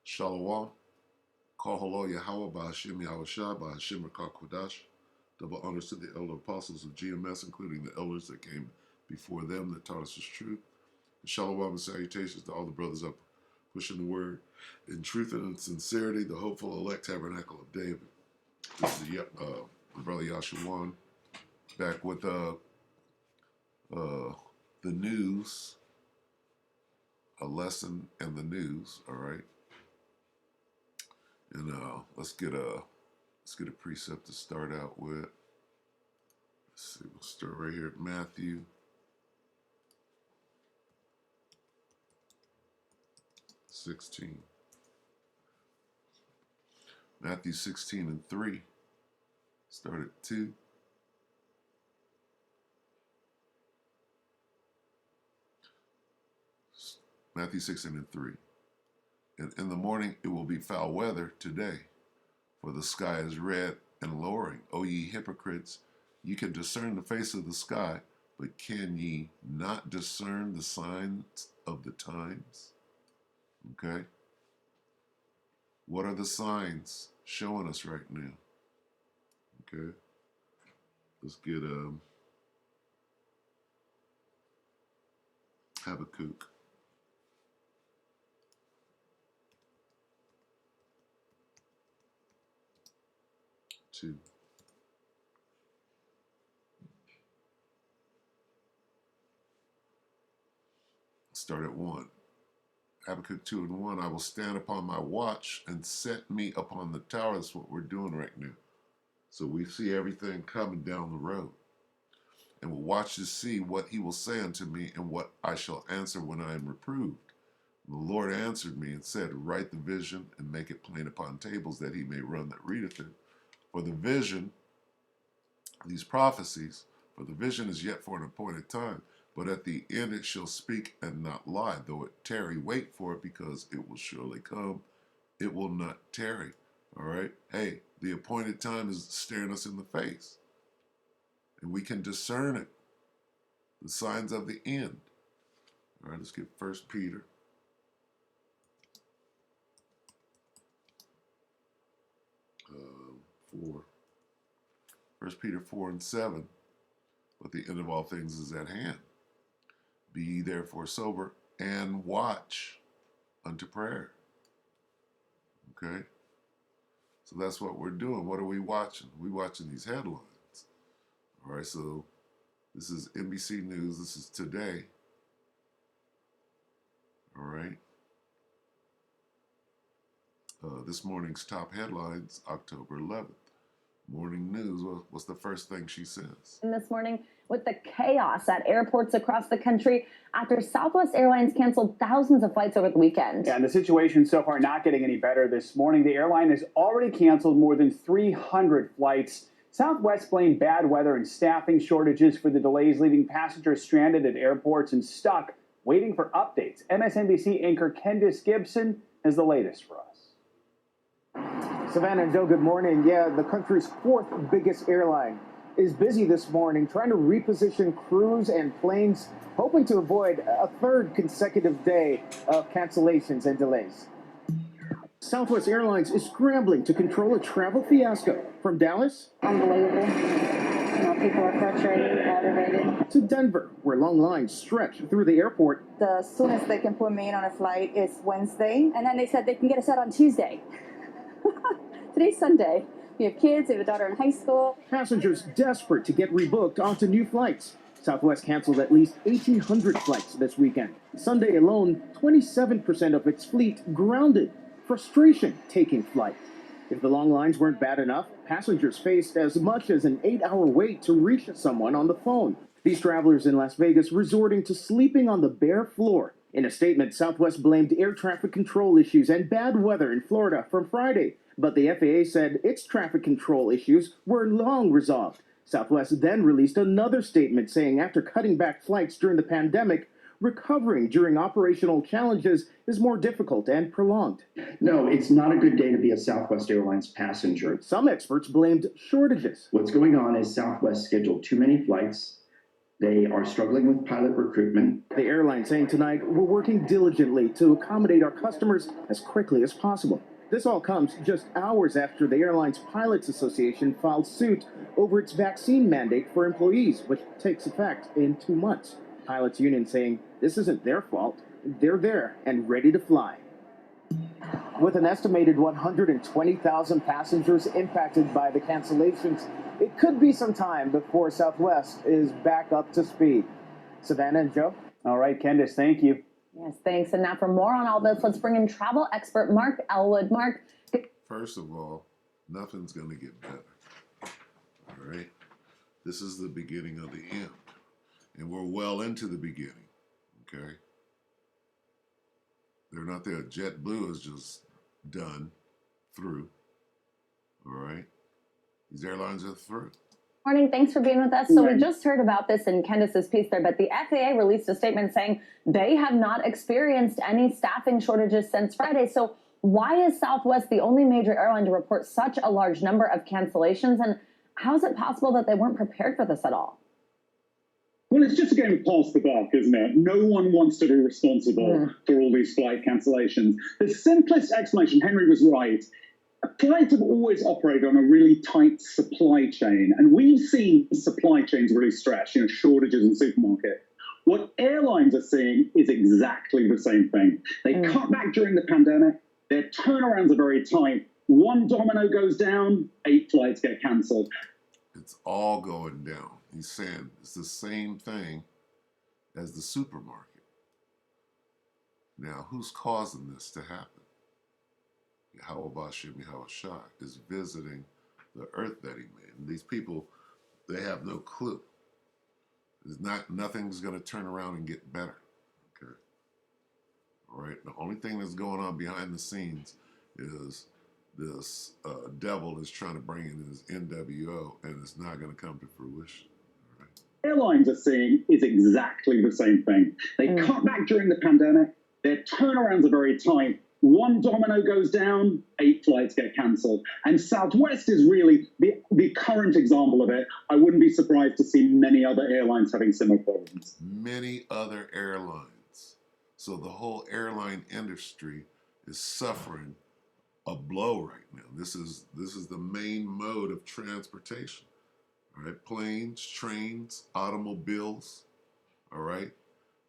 Shalom. Call Halo Yahweh by Hashem Yahushua by Hashem Rakah Kodash. Double honors to the elder apostles of GMS, including the elders that came before them that taught us the truth. And shalom and salutations to all the brothers up pushing the word in truth and in sincerity, the hopeful elect tabernacle of David. This is brother Yashawan back with the news, a lesson and the news. All right, and let's get a precept to start out with. Let's see, we'll start right here at Matthew 16. Matthew 16 and 3. Start at 2. Matthew 16 and 3. And in the morning it will be foul weather today, for the sky is red and lowering. O ye hypocrites, ye can discern the face of the sky, but can ye not discern the signs of the times? Okay? What are the signs showing us right now? Okay? Let's get Habakkuk. Start at 1. Habakkuk 2 and 1. I will stand upon my watch and set me upon the tower. That's what we're doing right now. So we see everything coming down the road. And we'll watch to see what he will say unto me and what I shall answer when I am reproved. And the Lord answered me and said, write the vision and make it plain upon tables, that he may run that readeth it. For the vision, these prophecies, for the vision is yet for an appointed time, but at the end it shall speak and not lie. Though it tarry, wait for it, because it will surely come. It will not tarry. All right? Hey, the appointed time is staring us in the face. And we can discern it. The signs of the end. All right, let's get 1 Peter. Uh, 4. 1 Peter 4 and 7. But the end of all things is at hand. Be ye therefore sober and watch unto prayer. Okay? So that's what we're doing. What are we watching? We're watching these headlines. All right, so this is NBC News. This is today. All right. This morning's top headlines, October 11th. Morning news. What's the first thing she says? And this morning, with the chaos at airports across the country after Southwest Airlines canceled thousands of flights over the weekend. Yeah, and the situation so far not getting any better. This morning, the airline has already canceled more than 300 flights. Southwest blamed bad weather and staffing shortages for the delays, leaving passengers stranded at airports and stuck waiting for updates. MSNBC anchor Candice Gibson has the latest for us. Savannah and Joe, good morning. Yeah, the country's fourth biggest airline is busy this morning trying to reposition crews and planes, hoping to avoid a third consecutive day of cancellations and delays. Southwest Airlines is scrambling to control a travel fiasco from Dallas, unbelievable. People are frustrated, aggravated, to Denver, where long lines stretch through the airport. The soonest they can put me in on a flight is Wednesday. And then they said they can get us out on Tuesday. Today's Sunday. We have kids, we have a daughter in high school. Passengers desperate to get rebooked onto new flights. Southwest canceled at least 1,800 flights this weekend. Sunday alone, 27% of its fleet grounded. Frustration taking flight. If the long lines weren't bad enough, passengers faced as much as an 8-hour wait to reach someone on the phone. These travelers in Las Vegas resorting to sleeping on the bare floor. In a statement, Southwest blamed air traffic control issues and bad weather in Florida from Friday. But the FAA said its traffic control issues were long resolved. Southwest then released another statement saying after cutting back flights during the pandemic, recovering during operational challenges is more difficult and prolonged. No, it's not a good day to be a Southwest Airlines passenger. Some experts blamed shortages. What's going on is Southwest scheduled too many flights. They are struggling with pilot recruitment. The airline saying tonight, we're working diligently to accommodate our customers as quickly as possible. This all comes just hours after the Airlines Pilots Association filed suit over its vaccine mandate for employees, which takes effect in 2 months. Pilots Union saying this isn't their fault. They're there and ready to fly. With an estimated 120,000 passengers impacted by the cancellations, it could be some time before Southwest is back up to speed. Savannah and Joe? All right, Candace, thank you. Yes, thanks. And now for more on all this, let's bring in travel expert Mark Elwood. Mark. First of all, nothing's going to get better. All right? This is the beginning of the end. And we're well into the beginning. Okay? They're not there. JetBlue is just done. Through. All right? These airlines are through. Morning, thanks for being with us. So we just heard about this in Candace's piece there, but the FAA released a statement saying they have not experienced any staffing shortages since Friday. So why is Southwest the only major airline to report such a large number of cancellations? And how is it possible that they weren't prepared for this at all? Well, it's just a game of pass the buck, isn't it? No one wants to be responsible for all these flight cancellations. The simplest explanation, Henry was right. Flights have always operated on a really tight supply chain, and we've seen supply chains really stretched, shortages in supermarkets. What airlines are seeing is exactly the same thing. They cut back during the pandemic. Their turnarounds are very tight. One domino goes down, 8 flights get canceled. It's all going down. He's saying it's the same thing as the supermarket. Now, who's causing this to happen? Yahweh Shah is visiting the earth that he made. And these people, they have no clue. Nothing's going to turn around and get better. Okay. All right. The only thing that's going on behind the scenes is this devil is trying to bring in his NWO, and it's not going to come to fruition. All right. Airlines are seeing is exactly the same thing. They cut back during the pandemic. Their turnarounds are very tight. One domino goes down, 8 flights get cancelled. And Southwest is really the current example of it. I wouldn't be surprised to see many other airlines having similar problems. Many other airlines. So the whole airline industry is suffering a blow right now. This is the main mode of transportation. All right, planes, trains, automobiles. All right,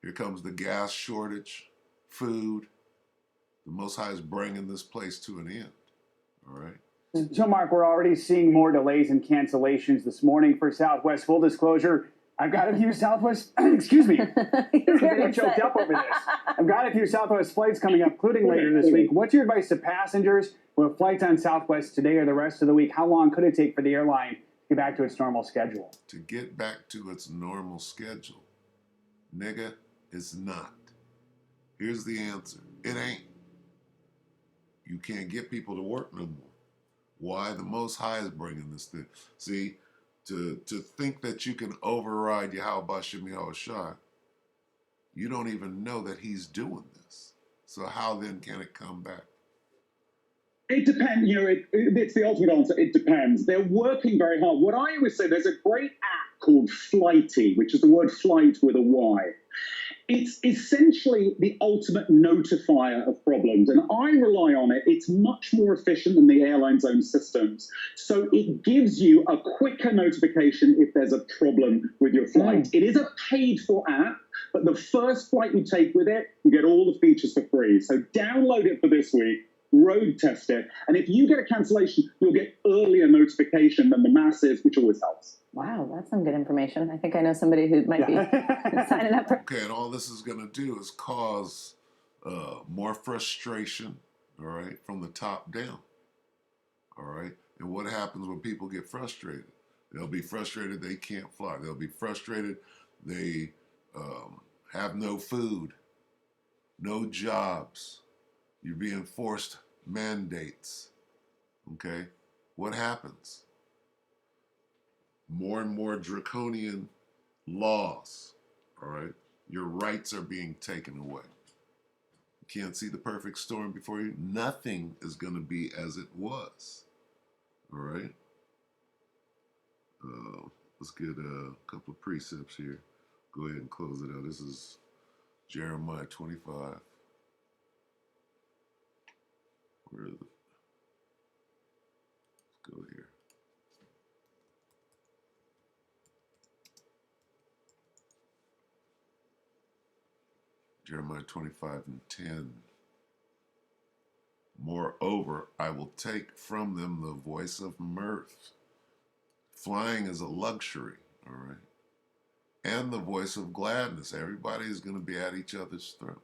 here comes the gas shortage, food. The Most High is bringing this place to an end. All right. So, Mark, we're already seeing more delays and cancellations this morning for Southwest. Full disclosure, I've got a few Southwest, excuse me, I'm getting choked up over this. I've got a few Southwest flights coming up, including later this week. What's your advice to passengers who have flights on Southwest today or the rest of the week? How long could it take for the airline to get back to its normal schedule? To get back to its normal schedule, nigga, it's not. Here's the answer. It ain't. You can't get people to work no more. Why? The Most High is bringing this thing. See, to think that you can override Yahweh Shah, you don't even know that he's doing this. So how then can it come back? It depends. It's the ultimate answer. It depends. They're working very hard. What I always say, there's a great app called Flighty, which is the word flight with a Y. It's essentially the ultimate notifier of problems, and I rely on it. It's much more efficient than the airline's own systems. So it gives you a quicker notification if there's a problem with your flight. It is a paid-for app, but the first flight you take with it, you get all the features for free. So download it for this week, road test it, and if you get a cancellation, you'll get earlier notification than the masses, which always helps. Wow, that's some good information. I think I know somebody who might be signing up for. Okay, and all this is going to do is cause more frustration, all right, from the top down, all right? And what happens when people get frustrated? They'll be frustrated they can't fly. They'll be frustrated they have no food, no jobs. You're being forced mandates, okay? What happens? More and more draconian laws, all right? Your rights are being taken away. You can't see the perfect storm before you. Nothing is going to be as it was, all right? Let's get a couple of precepts here. go ahead and close it out. This is Jeremiah 25. Where is it? Let's go here. Jeremiah 25 and 10. Moreover, I will take from them the voice of mirth. Flying is a luxury, all right? And the voice of gladness. Everybody is going to be at each other's throat.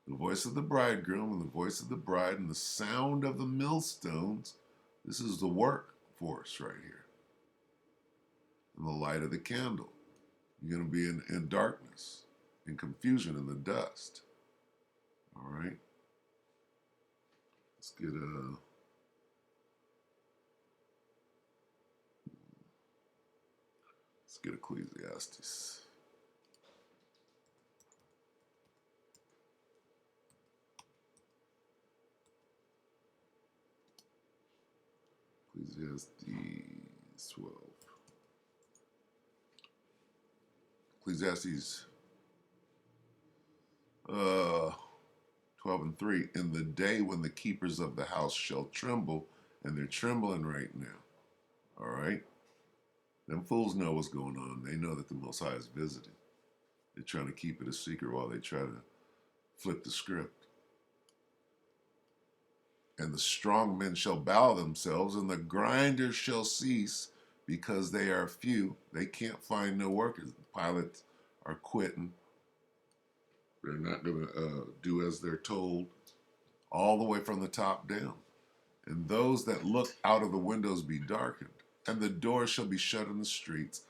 The voice of the bridegroom and the voice of the bride and the sound of the millstones. This is the workforce right here. And the light of the candle. You're going to be in darkness, in confusion, in the dust. All right? Let's get Ecclesiastes. Ecclesiastes 12. Ecclesiastes 12 and 3. In the day when the keepers of the house shall tremble, and they're trembling right now. All right? Them fools know what's going on. They know that the Most High is visiting. They're trying to keep it a secret while they try to flip the script. And the strong men shall bow themselves, and the grinders shall cease, because they are few. They can't find no workers. The pilots are quitting. They're not going to do as they're told, all the way from the top down. And those that look out of the windows be darkened, and the doors shall be shut in the streets.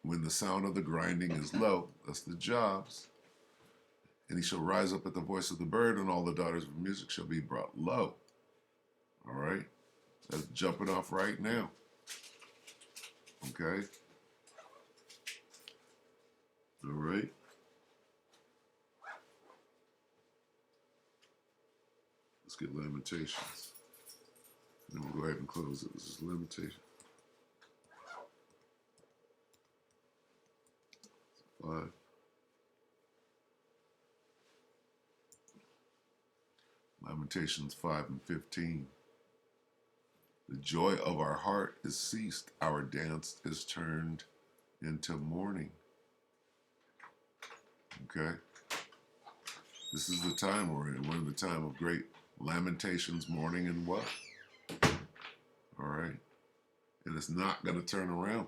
When the sound of the grinding is low, that's the jobs. And he shall rise up at the voice of the bird, and all the daughters of music shall be brought low. All right? That's jumping off right now. Okay? All right? Let's get Lamentations. And we'll go ahead and close it. This is Lamentation. 5. Lamentations 5 and 15. The joy of our heart is ceased. Our dance is turned into mourning. Okay? This is the time we're in. We're in the time of great lamentations, mourning, and what? All right? And it's not going to turn around.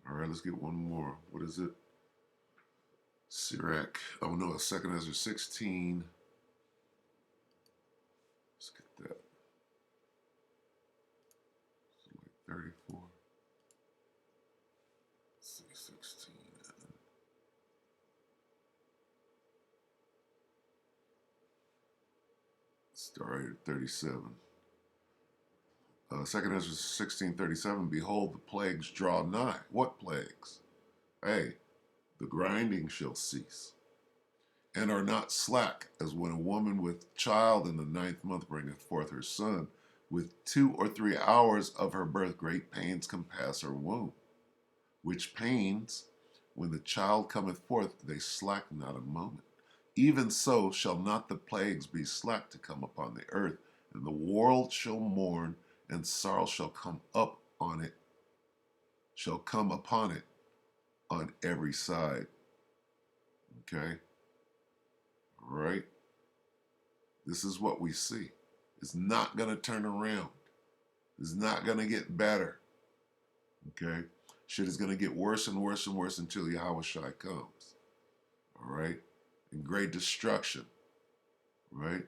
All right, let's get one more. What is it? Sirach. Oh, no, it's 2nd Ezra 16. Let's get that. It's like 34. Let's see, 16. Start right at 37. 2nd Ezra 16:37. Behold, the plagues draw nigh. What plagues? Hey, the grinding shall cease, and are not slack, as when a woman with child in the 9th month bringeth forth her son. With 2 or 3 hours of her birth, great pains compass her womb. Which pains, when the child cometh forth, they slack not a moment. Even so shall not the plagues be slack to come upon the earth, and the world shall mourn, and sorrow shall come up on it, shall come upon it on every side. Okay? All right? This is what we see. It's not going to turn around. It's not going to get better. Okay? Shit is going to get worse and worse and worse until Yahweh Shai comes. All right? And great destruction. Right?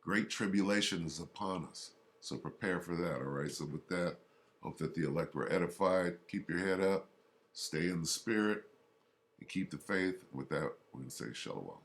Great tribulation is upon us. So prepare for that, all right? So with that, hope that the elect were edified. Keep your head up. Stay in the spirit. And keep the faith. With that, we're going to say shalom.